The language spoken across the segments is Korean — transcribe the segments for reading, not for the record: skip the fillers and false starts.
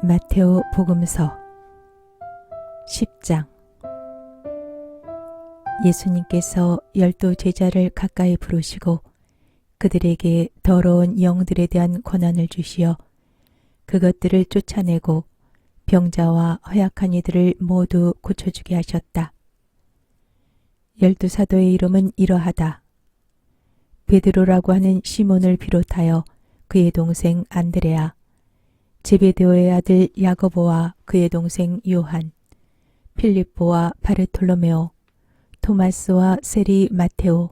마테오 복음서 10장. 예수님께서 12 제자를 가까이 부르시고 그들에게 더러운 영들에 대한 권한을 주시어 그것들을 쫓아내고 병자와 허약한 이들을 모두 고쳐주게 하셨다. 12 사도의 이름은 이러하다. 베드로라고 하는 시몬을 비롯하여 그의 동생 안드레아, 제베데오의 아들 야고보와 그의 동생 요한, 필립보와 바르톨로메오, 토마스와 세리 마테오,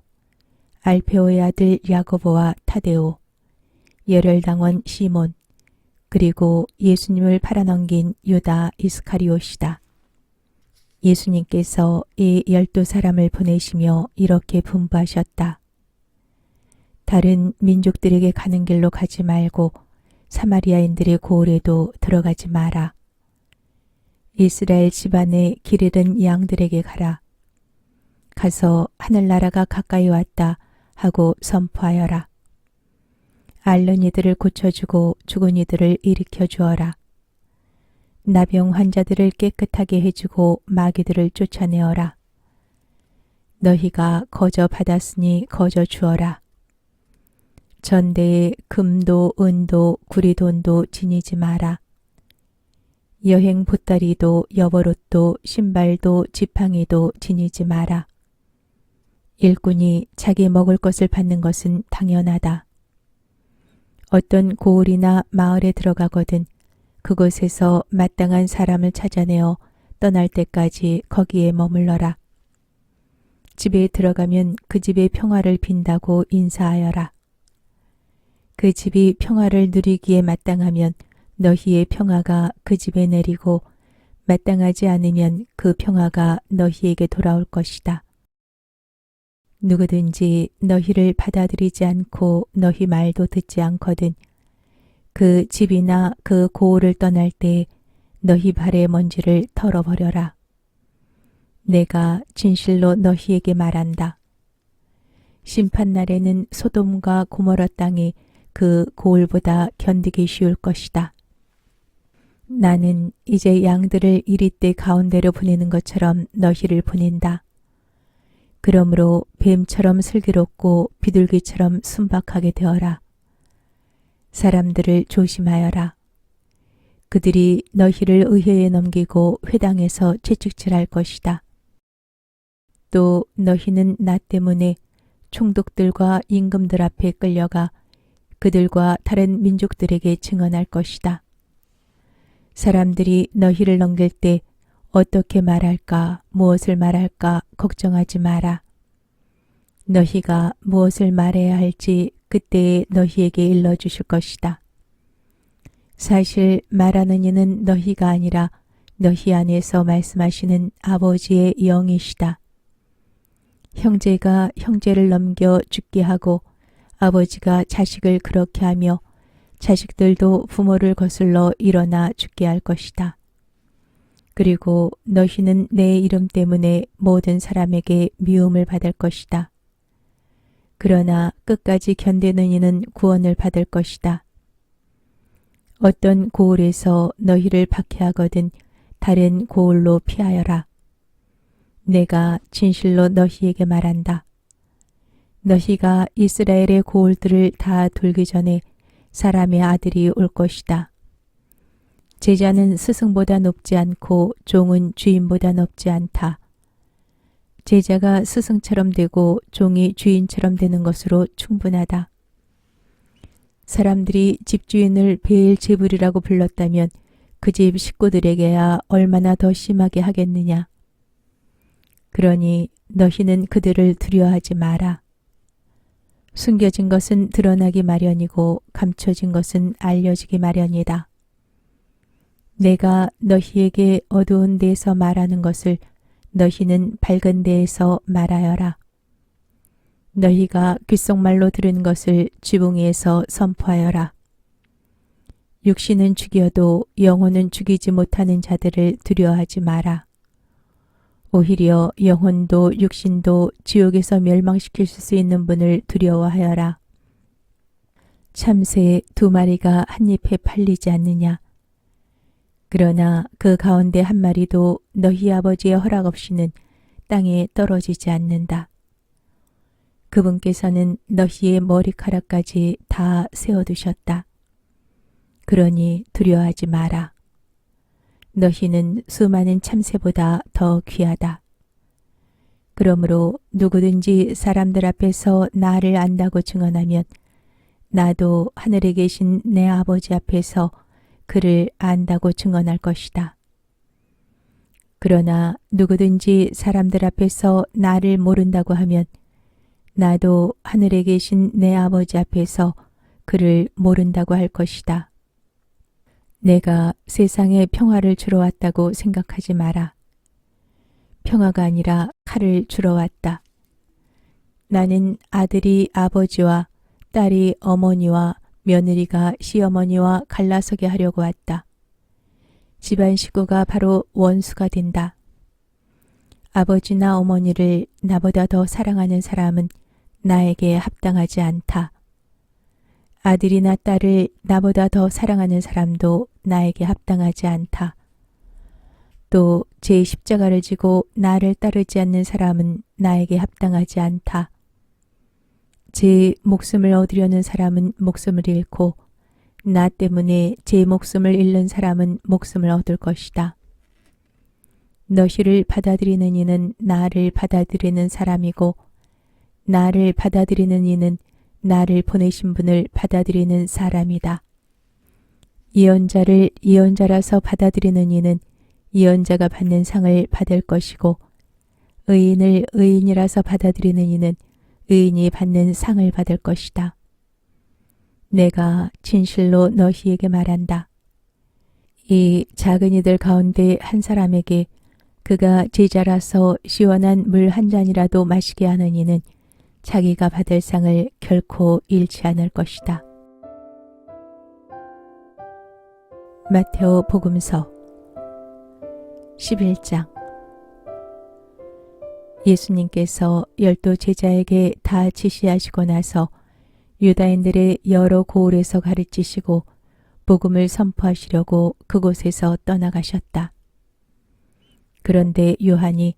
알페오의 아들 야고보와 타데오, 열혈당원 시몬, 그리고 예수님을 팔아넘긴 유다 이스카리옷이다. 예수님께서 이 12 사람을 보내시며 이렇게 분부하셨다. 다른 민족들에게 가는 길로 가지 말고 사마리아인들의 고을에도 들어가지 마라. 이스라엘 집안의 길 잃은 양들에게 가라. 가서 하늘나라가 가까이 왔다 하고 선포하여라. 앓는 이들을 고쳐주고 죽은 이들을 일으켜 주어라. 나병 환자들을 깨끗하게 해주고 마귀들을 쫓아내어라. 너희가 거저 받았으니 거저 주어라. 전대에 금도 은도 구리돈도 지니지 마라. 여행 보따리도 여벌옷도 신발도 지팡이도 지니지 마라. 일꾼이 자기 먹을 것을 받는 것은 당연하다. 어떤 고을이나 마을에 들어가거든 그곳에서 마땅한 사람을 찾아내어 떠날 때까지 거기에 머물러라. 집에 들어가면 그 집의 평화를 빈다고 인사하여라. 그 집이 평화를 누리기에 마땅하면 너희의 평화가 그 집에 내리고 마땅하지 않으면 그 평화가 너희에게 돌아올 것이다. 누구든지 너희를 받아들이지 않고 너희 말도 듣지 않거든 그 집이나 그 고을을 떠날 때 너희 발의 먼지를 털어버려라. 내가 진실로 너희에게 말한다. 심판날에는 소돔과 고모라 땅이 그 고을보다 견디기 쉬울 것이다. 나는 이제 양들을 이리떼 가운데로 보내는 것처럼 너희를 보낸다. 그러므로 뱀처럼 슬기롭고 비둘기처럼 순박하게 되어라. 사람들을 조심하여라. 그들이 너희를 의회에 넘기고 회당에서 채찍질할 것이다. 또 너희는 나 때문에 총독들과 임금들 앞에 끌려가 그들과 다른 민족들에게 증언할 것이다. 사람들이 너희를 넘길 때 어떻게 말할까, 무엇을 말할까 걱정하지 마라. 너희가 무엇을 말해야 할지 그때에 너희에게 일러주실 것이다. 사실 말하는 이는 너희가 아니라 너희 안에서 말씀하시는 아버지의 영이시다. 형제가 형제를 넘겨 죽게 하고 아버지가 자식을 그렇게 하며 자식들도 부모를 거슬러 일어나 죽게 할 것이다. 그리고 너희는 내 이름 때문에 모든 사람에게 미움을 받을 것이다. 그러나 끝까지 견디는 이는 구원을 받을 것이다. 어떤 고을에서 너희를 박해하거든 다른 고을로 피하여라. 내가 진실로 너희에게 말한다. 너희가 이스라엘의 고을들을 다 돌기 전에 사람의 아들이 올 것이다. 제자는 스승보다 높지 않고 종은 주인보다 높지 않다. 제자가 스승처럼 되고 종이 주인처럼 되는 것으로 충분하다. 사람들이 집주인을 베엘제불이라고 불렀다면 그 집 식구들에게야 얼마나 더 심하게 하겠느냐. 그러니 너희는 그들을 두려워하지 마라. 숨겨진 것은 드러나기 마련이고 감춰진 것은 알려지기 마련이다. 내가 너희에게 어두운 데에서 말하는 것을 너희는 밝은 데에서 말하여라. 너희가 귓속말로 들은 것을 지붕위에서 선포하여라. 육신은 죽여도 영혼은 죽이지 못하는 자들을 두려워하지 마라. 오히려 영혼도 육신도 지옥에서 멸망시킬 수 있는 분을 두려워하여라. 참새 2마리가 한 잎에 팔리지 않느냐. 그러나 그 가운데 한 마리도 너희 아버지의 허락 없이는 땅에 떨어지지 않는다. 그분께서는 너희의 머리카락까지 다 세워두셨다. 그러니 두려워하지 마라. 너희는 수많은 참새보다 더 귀하다. 그러므로 누구든지 사람들 앞에서 나를 안다고 증언하면 나도 하늘에 계신 내 아버지 앞에서 그를 안다고 증언할 것이다. 그러나 누구든지 사람들 앞에서 나를 모른다고 하면 나도 하늘에 계신 내 아버지 앞에서 그를 모른다고 할 것이다. 내가 세상에 평화를 주러 왔다고 생각하지 마라. 평화가 아니라 칼을 주러 왔다. 나는 아들이 아버지와 딸이 어머니와 며느리가 시어머니와 갈라서게 하려고 왔다. 집안 식구가 바로 원수가 된다. 아버지나 어머니를 나보다 더 사랑하는 사람은 나에게 합당하지 않다. 아들이나 딸을 나보다 더 사랑하는 사람도 나에게 합당하지 않다. 또 제 십자가를 지고 나를 따르지 않는 사람은 나에게 합당하지 않다. 제 목숨을 얻으려는 사람은 목숨을 잃고 나 때문에 제 목숨을 잃는 사람은 목숨을 얻을 것이다. 너희를 받아들이는 이는 나를 받아들이는 사람이고 나를 받아들이는 이는 나를 보내신 분을 받아들이는 사람이다. 예언자를 예언자라서 받아들이는 이는 예언자가 받는 상을 받을 것이고 의인을 의인이라서 받아들이는 이는 의인이 받는 상을 받을 것이다. 내가 진실로 너희에게 말한다. 이 작은 이들 가운데 한 사람에게 그가 제자라서 시원한 물 한 잔이라도 마시게 하는 이는 자기가 받을 상을 결코 잃지 않을 것이다. 마테오 복음서 11장. 예수님께서 12 제자에게 다 지시하시고 나서 유다인들의 여러 고을에서 가르치시고 복음을 선포하시려고 그곳에서 떠나가셨다. 그런데 요한이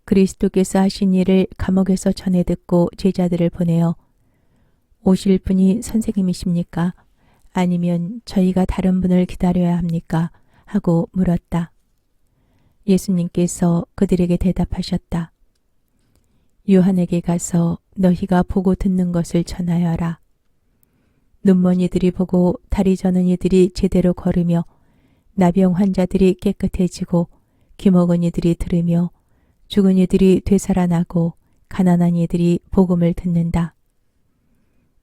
그리스도께서 하신 일을 감옥에서 전해 듣고 제자들을 보내어 오실 분이 선생님이십니까? 아니면 저희가 다른 분을 기다려야 합니까? 하고 물었다. 예수님께서 그들에게 대답하셨다. 요한에게 가서 너희가 보고 듣는 것을 전하여라. 눈먼 이들이 보고 다리 저는 이들이 제대로 걸으며 나병 환자들이 깨끗해지고 귀먹은 이들이 들으며 죽은 이들이 되살아나고 가난한 이들이 복음을 듣는다.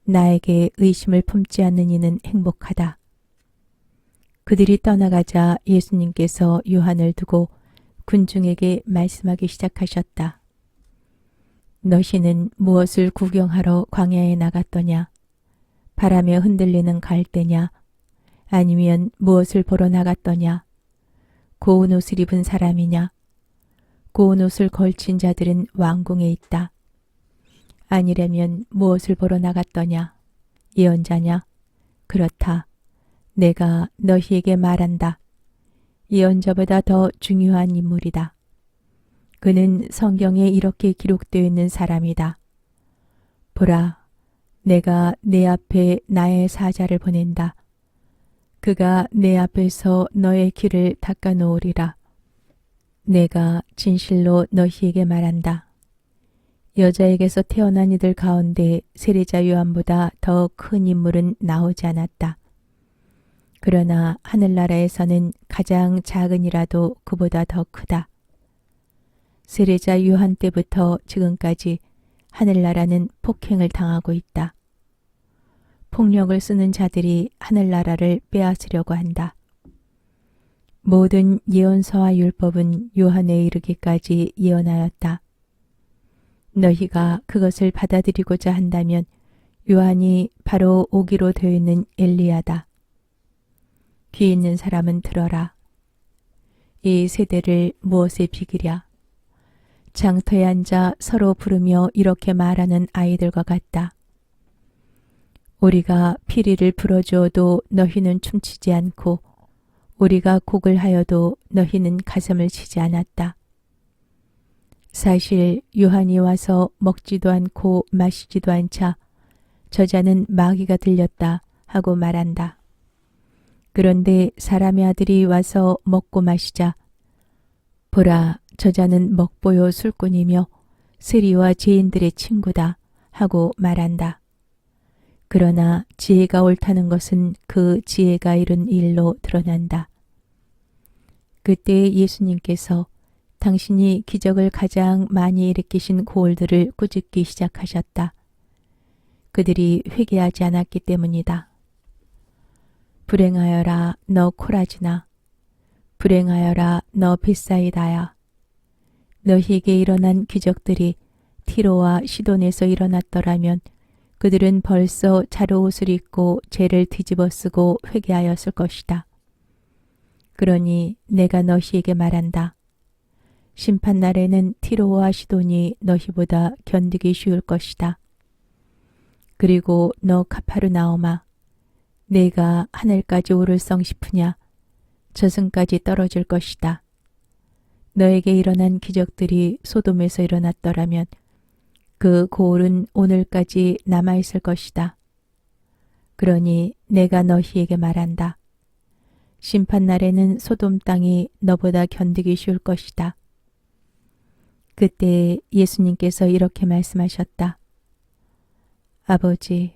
나에게 의심을 품지 않는 이는 행복하다. 그들이 떠나가자 예수님께서 요한을 두고 군중에게 말씀하기 시작하셨다. 너희는 무엇을 구경하러 광야에 나갔더냐? 바람에 흔들리는 갈대냐? 아니면 무엇을 보러 나갔더냐? 고운 옷을 입은 사람이냐? 고운 옷을 걸친 자들은 왕궁에 있다. 아니라면 무엇을 보러 나갔더냐? 예언자냐? 그렇다. 내가 너희에게 말한다. 예언자보다 더 중요한 인물이다. 그는 성경에 이렇게 기록되어 있는 사람이다. 보라, 내가 내 앞에 나의 사자를 보낸다. 그가 내 앞에서 너의 길을 닦아 놓으리라. 내가 진실로 너희에게 말한다. 여자에게서 태어난 이들 가운데 세례자 요한보다 더 큰 인물은 나오지 않았다. 그러나 하늘나라에서는 가장 작은 이라도 그보다 더 크다. 세례자 요한 때부터 지금까지 하늘나라는 폭행을 당하고 있다. 폭력을 쓰는 자들이 하늘나라를 빼앗으려고 한다. 모든 예언서와 율법은 요한에 이르기까지 예언하였다. 너희가 그것을 받아들이고자 한다면 요한이 바로 오기로 되어 있는 엘리야다. 귀 있는 사람은 들어라. 이 세대를 무엇에 비기랴? 장터에 앉아 서로 부르며 이렇게 말하는 아이들과 같다. 우리가 피리를 불어주어도 너희는 춤추지 않고 우리가 곡을 하여도 너희는 가슴을 치지 않았다. 사실 요한이 와서 먹지도 않고 마시지도 않자 저자는 마귀가 들렸다 하고 말한다. 그런데 사람의 아들이 와서 먹고 마시자 보라 저자는 먹보요 술꾼이며 세리와 죄인들의 친구다 하고 말한다. 그러나 지혜가 옳다는 것은 그 지혜가 이룬 일로 드러난다. 그때 예수님께서 당신이 기적을 가장 많이 일으키신 고을들을 꾸짖기 시작하셨다. 그들이 회개하지 않았기 때문이다. 불행하여라 너 코라지나, 불행하여라 너 벳사이다야. 너희에게 일어난 기적들이 티로와 시돈에서 일어났더라면 그들은 벌써 자루옷을 입고 죄를 뒤집어 쓰고 회개하였을 것이다. 그러니 내가 너희에게 말한다. 심판날에는 티로와 시돈이 너희보다 견디기 쉬울 것이다. 그리고 너 카파르나움아, 내가 하늘까지 오를성 싶으냐? 저승까지 떨어질 것이다. 너에게 일어난 기적들이 소돔에서 일어났더라면 그 고을은 오늘까지 남아있을 것이다. 그러니 내가 너희에게 말한다. 심판날에는 소돔 땅이 너보다 견디기 쉬울 것이다. 그때 예수님께서 이렇게 말씀하셨다. 아버지,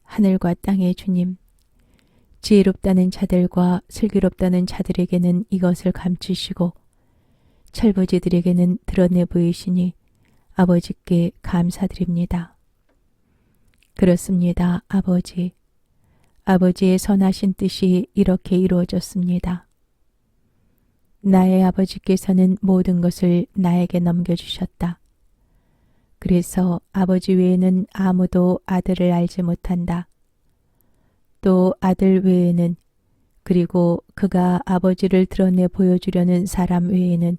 하늘과 땅의 주님, 지혜롭다는 자들과 슬기롭다는 자들에게는 이것을 감추시고 철부지들에게는 드러내 보이시니 아버지께 감사드립니다. 그렇습니다, 아버지. 아버지의 선하신 뜻이 이렇게 이루어졌습니다. 나의 아버지께서는 모든 것을 나에게 넘겨주셨다. 그래서 아버지 외에는 아무도 아들을 알지 못한다. 또 아들 외에는, 그리고 그가 아버지를 드러내 보여주려는 사람 외에는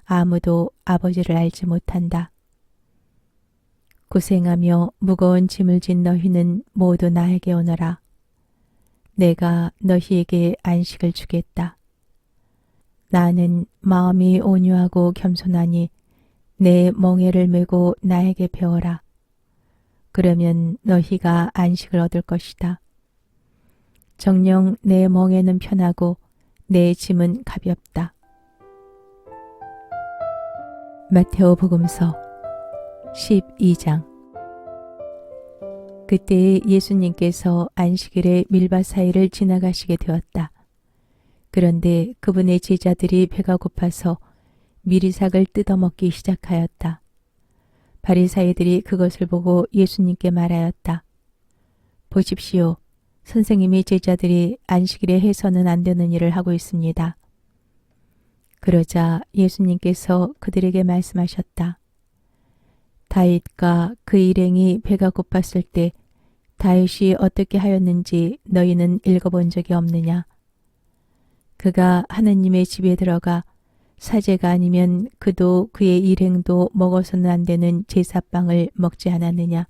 아무도 아버지를 알지 못한다. 고생하며 무거운 짐을 진 너희는 모두 나에게 오너라. 내가 너희에게 안식을 주겠다. 나는 마음이 온유하고 겸손하니 내 멍에를 메고 나에게 배워라. 그러면 너희가 안식을 얻을 것이다. 정녕 내 멍에는 편하고 내 짐은 가볍다. 마테오 복음서 12장. 그때 예수님께서 안식일에 밀밭 사이를 지나가시게 되었다. 그런데 그분의 제자들이 배가 고파서 미리삭을 뜯어먹기 시작하였다. 바리사이들이 그것을 보고 예수님께 말하였다. 보십시오. 선생님이 제자들이 안식일에 해서는 안 되는 일을 하고 있습니다. 그러자 예수님께서 그들에게 말씀하셨다. 다윗과 그 일행이 배가 고팠을 때 다윗이 어떻게 하였는지 너희는 읽어본 적이 없느냐? 그가 하느님의 집에 들어가 사제가 아니면 그도 그의 일행도 먹어서는 안 되는 제사빵을 먹지 않았느냐?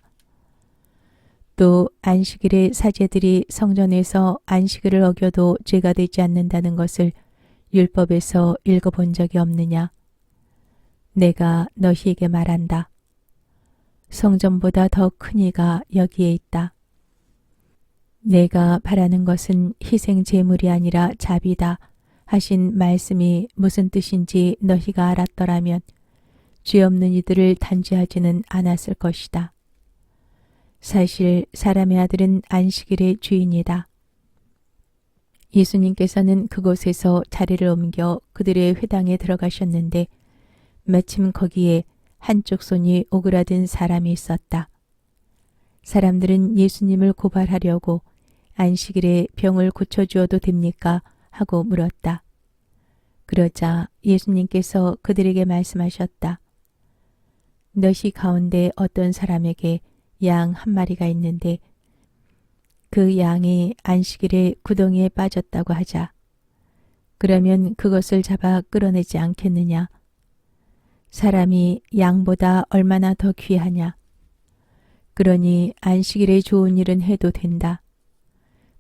또 안식일에 사제들이 성전에서 안식일을 어겨도 죄가 되지 않는다는 것을 율법에서 읽어본 적이 없느냐? 내가 너희에게 말한다. 성전보다 더 큰 이가 여기에 있다. 내가 바라는 것은 희생 제물이 아니라 자비다 하신 말씀이 무슨 뜻인지 너희가 알았더라면 죄 없는 이들을 단죄하지는 않았을 것이다. 사실 사람의 아들은 안식일의 주인이다. 예수님께서는 그곳에서 자리를 옮겨 그들의 회당에 들어가셨는데 마침 거기에 한쪽 손이 오그라든 사람이 있었다. 사람들은 예수님을 고발하려고 안식일에 병을 고쳐주어도 됩니까? 하고 물었다. 그러자 예수님께서 그들에게 말씀하셨다. 너희 가운데 어떤 사람에게 양 한 마리가 있는데 그 양이 안식일에 구덩이에 빠졌다고 하자. 그러면 그것을 잡아 끌어내지 않겠느냐? 사람이 양보다 얼마나 더 귀하냐? 그러니 안식일에 좋은 일은 해도 된다.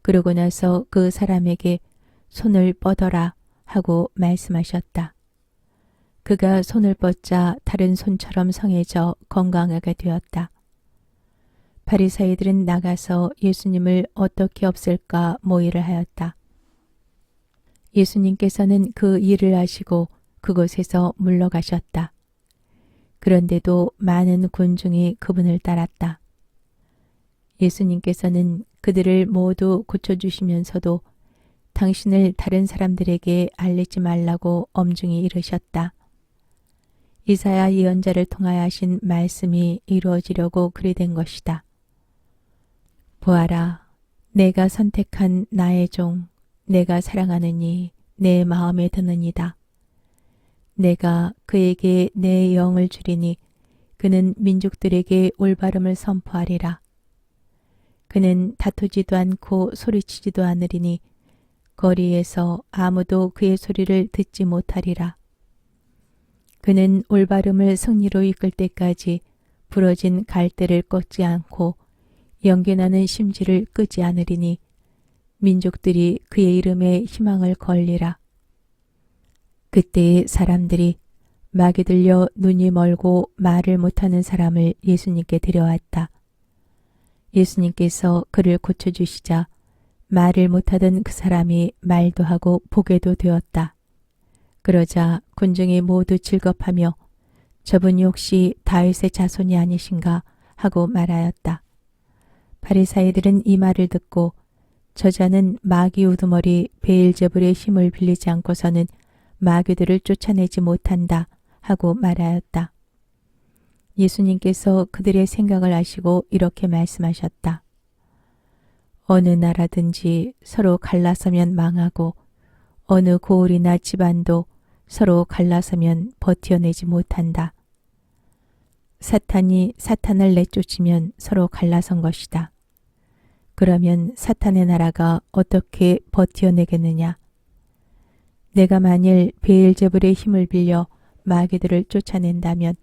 그러고 나서 그 사람에게 손을 뻗어라 하고 말씀하셨다. 그가 손을 뻗자 다른 손처럼 성해져 건강하게 되었다. 바리사이들은 나가서 예수님을 어떻게 없앨까 모의를 하였다. 예수님께서는 그 일을 하시고 그곳에서 물러가셨다. 그런데도 많은 군중이 그분을 따랐다. 예수님께서는 그들을 모두 고쳐주시면서도 당신을 다른 사람들에게 알리지 말라고 엄중히 이르셨다. 이사야 예언자를 통하여 하신 말씀이 이루어지려고 그리 된 것이다. 보아라, 내가 선택한 나의 종, 내가 사랑하는 이 내 마음에 드는 이다. 내가 그에게 내 영을 주리니 그는 민족들에게 올바름을 선포하리라. 그는 다투지도 않고 소리치지도 않으리니 거리에서 아무도 그의 소리를 듣지 못하리라. 그는 올바름을 승리로 이끌 때까지 부러진 갈대를 꺾지 않고 연기나는 심지를 끄지 않으리니 민족들이 그의 이름에 희망을 걸리라. 그때의 사람들이 막이 들려 눈이 멀고 말을 못하는 사람을 예수님께 데려왔다. 예수님께서 그를 고쳐주시자 말을 못하던 그 사람이 말도 하고 보게도 되었다. 그러자 군중이 모두 즐겁하며 저분이 혹시 다윗의 자손이 아니신가 하고 말하였다. 바리사이들은 이 말을 듣고 저자는 마귀 우두머리 베엘제불의 힘을 빌리지 않고서는 마귀들을 쫓아내지 못한다 하고 말하였다. 예수님께서 그들의 생각을 아시고 이렇게 말씀하셨다. 어느 나라든지 서로 갈라서면 망하고 어느 고을이나 집안도 서로 갈라서면 버텨내지 못한다. 사탄이 사탄을 내쫓으면 서로 갈라선 것이다. 그러면 사탄의 나라가 어떻게 버텨내겠느냐? 내가 만일 베엘제불의 힘을 빌려 마귀들을 쫓아낸다면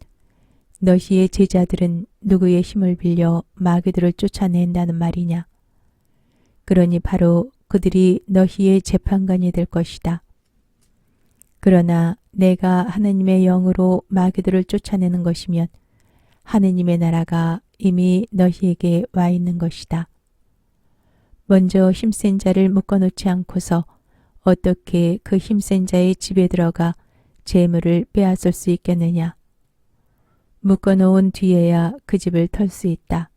너희의 제자들은 누구의 힘을 빌려 마귀들을 쫓아낸다는 말이냐? 그러니 바로 그들이 너희의 재판관이 될 것이다. 그러나 내가 하느님의 영으로 마귀들을 쫓아내는 것이면 하느님의 나라가 이미 너희에게 와 있는 것이다. 먼저 힘센 자를 묶어놓지 않고서 어떻게 그 힘센 자의 집에 들어가 재물을 빼앗을 수 있겠느냐? 묶어놓은 뒤에야 그 집을 털 수 있다.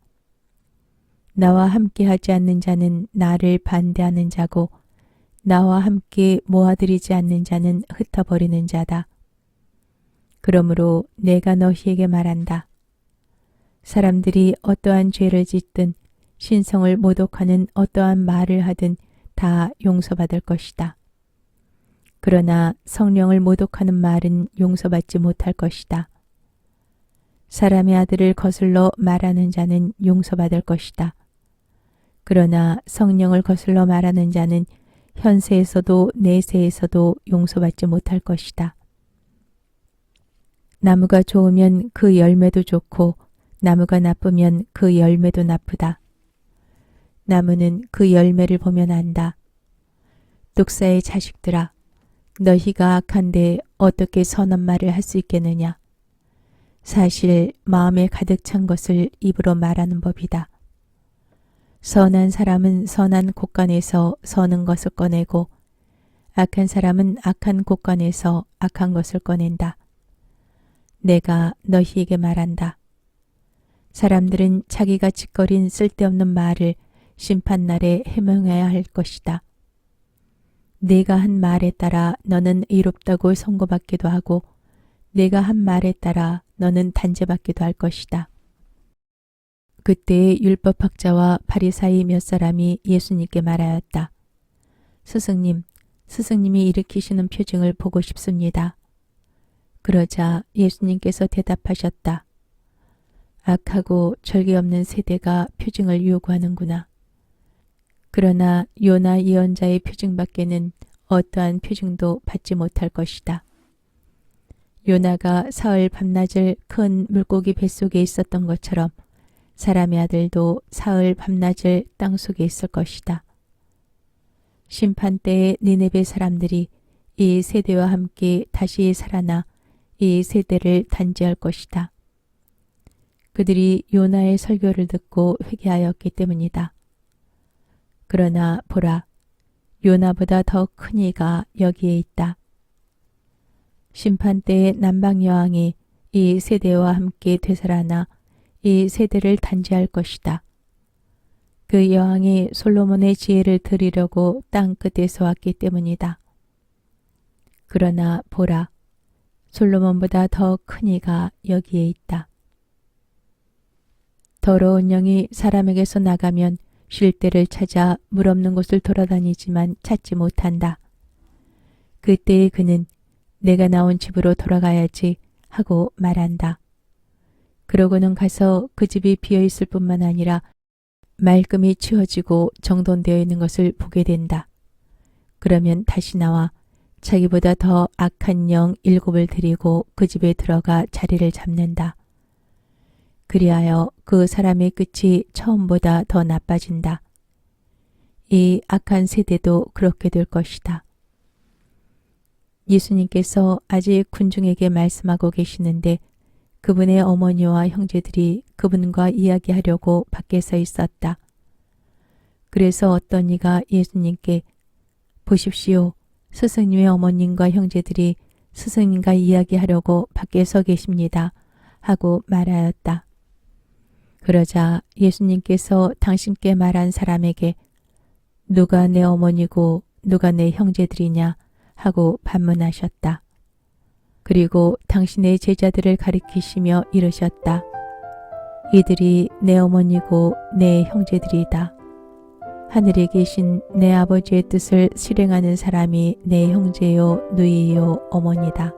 나와 함께 하지 않는 자는 나를 반대하는 자고 나와 함께 모아들이지 않는 자는 흩어버리는 자다. 그러므로 내가 너희에게 말한다. 사람들이 어떠한 죄를 짓든 신성을 모독하는 어떠한 말을 하든 다 용서받을 것이다. 그러나 성령을 모독하는 말은 용서받지 못할 것이다. 사람의 아들을 거슬러 말하는 자는 용서받을 것이다. 그러나 성령을 거슬러 말하는 자는 현세에서도 내세에서도 용서받지 못할 것이다. 나무가 좋으면 그 열매도 좋고 나무가 나쁘면 그 열매도 나쁘다. 나무는 그 열매를 보면 안다. 독사의 자식들아, 너희가 악한데 어떻게 선한 말을 할 수 있겠느냐? 사실 마음에 가득 찬 것을 입으로 말하는 법이다. 선한 사람은 선한 곳간에서 선한 것을 꺼내고 악한 사람은 악한 곳간에서 악한 것을 꺼낸다. 내가 너희에게 말한다. 사람들은 자기가 짓거린 쓸데없는 말을 심판날에 해명해야 할 것이다. 내가 한 말에 따라 너는 의롭다고 선고받기도 하고 내가 한 말에 따라 너는 단죄받기도 할 것이다. 그때 율법학자와 바리사이 몇 사람이 예수님께 말하였다. 스승님, 스승님이 일으키시는 표징을 보고 싶습니다. 그러자 예수님께서 대답하셨다. 악하고 절개 없는 세대가 표징을 요구하는구나. 그러나 요나 예언자의 표징밖에는 어떠한 표징도 받지 못할 것이다. 요나가 사흘 밤낮을 큰 물고기 뱃속에 있었던 것처럼 사람의 아들도 사흘 밤낮을 땅속에 있을 것이다. 심판 때에 니네베 사람들이 이 세대와 함께 다시 살아나 이 세대를 단죄할 것이다. 그들이 요나의 설교를 듣고 회개하였기 때문이다. 그러나 보라, 요나보다 더 큰 이가 여기에 있다. 심판 때에 남방 여왕이 이 세대와 함께 되살아나 이 세대를 단죄할 것이다. 그 여왕이 솔로몬의 지혜를 들으려고 땅 끝에서 왔기 때문이다. 그러나 보라, 솔로몬보다 더 큰 이가 여기에 있다. 더러운 영이 사람에게서 나가면 쉴 데를 찾아 물 없는 곳을 돌아다니지만 찾지 못한다. 그때에 그는 내가 나온 집으로 돌아가야지 하고 말한다. 그러고는 가서 그 집이 비어있을 뿐만 아니라 말끔히 치워지고 정돈되어 있는 것을 보게 된다. 그러면 다시 나와 자기보다 더 악한 영 7을 데리고 그 집에 들어가 자리를 잡는다. 그리하여 그 사람의 끝이 처음보다 더 나빠진다. 이 악한 세대도 그렇게 될 것이다. 예수님께서 아직 군중에게 말씀하고 계시는데 그분의 어머니와 형제들이 그분과 이야기하려고 밖에 서 있었다. 그래서 어떤 이가 예수님께 보십시오. 스승님의 어머님과 형제들이 스승님과 이야기하려고 밖에 서 계십니다. 하고 말하였다. 그러자 예수님께서 당신께 말한 사람에게 누가 내 어머니고 누가 내 형제들이냐 하고 반문하셨다. 그리고 당신의 제자들을 가리키시며 이르셨다. 이들이 내 어머니고 내 형제들이다. 하늘에 계신 내 아버지의 뜻을 실행하는 사람이 내 형제요 누이요 어머니다.